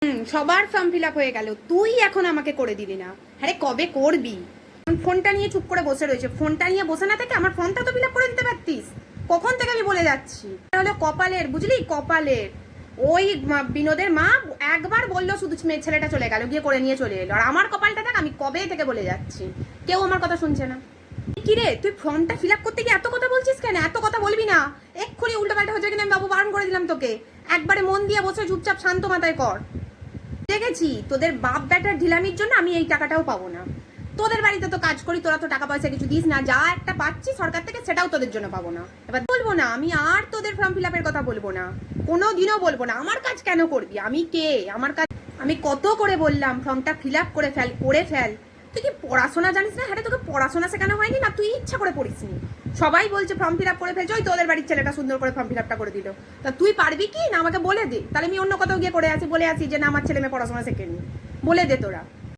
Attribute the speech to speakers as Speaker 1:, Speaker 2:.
Speaker 1: সবার form fill up হয়ে গেল, তুই এখন আমাকে করে দিলি না। আরে কবে করবি? ফোনটা নিয়ে চুপ করে বসে রয়েছে, ফোনটা নিয়ে বসে না থেকে আমার ফর্মটা তো ফিল আপ করে দিতে পারতিস। কখন থেকে আমি বলে যাচ্ছি, হলো কপালের, বুঝলি, কপালের। ওই বিনোদের মা একবার বললো, শুধু ছেলেটা চলে গেল, গিয়ে করে নিয়ে চলে এলো। আর আমার কপালটা দেখ, আমি কবে থেকে বলে যাচ্ছি, কেউ আমার কথা শুনছে না। কিরে, তুই ফর্মটা ফিল আপ করতে গিয়ে এত কথা বলছিস কেন? এত কথা বলবি না, এক্ষুনি উল্টোপাল্টা হচ্ছে কিনা আমি বাবু বারণ করে দিলাম তোকে। একবারে মন দিয়ে বসে চুপচাপ শান্ত মাথায় কর। দেখেছি তোদের বাপ ব্যাটার ঢিলামির জন্য আমি এই টাকাটাও পাবো না। তোদের বাড়িতে তো কাজ করি, তোরা তো টাকা পয়সা কিছু দিস না, যা একটা পাচ্ছি সরকার থেকে সেটাও তোদের জন্য পাবো না। এবার বলবো না, আমি আর তোদের ফর্ম ফিল আপের কথা বলবো না, কোনোদিনও বলবো না। আমার কাজ কেন করবি? আমি কে? আমার কাজ, আমি কত করে বললাম ফর্মটা ফিল আপ করে ফেল, করে ফেল। তুই কি পড়াশোনা জানিস না? হ্যাঁ, তোকে পড়াশোনা শেখানো হয়নি না? তুই ইচ্ছা করে পড়িসনি। সবাই বলছে ফর্ম ফিল আপ করে ফেলছে, ওই তোদের বাড়ির ছেলেটা সুন্দর করে ফর্ম ফিল আপটা করে দিল। তা তুই পারবি কি না আমাকে বলে দে, তাহলে আমি অন্য কোথাও গিয়ে করে আসি, বলে আসি যে না আমার ছেলে মেয়ে পড়াশোনা শেখেনি, বলে দে তোরা।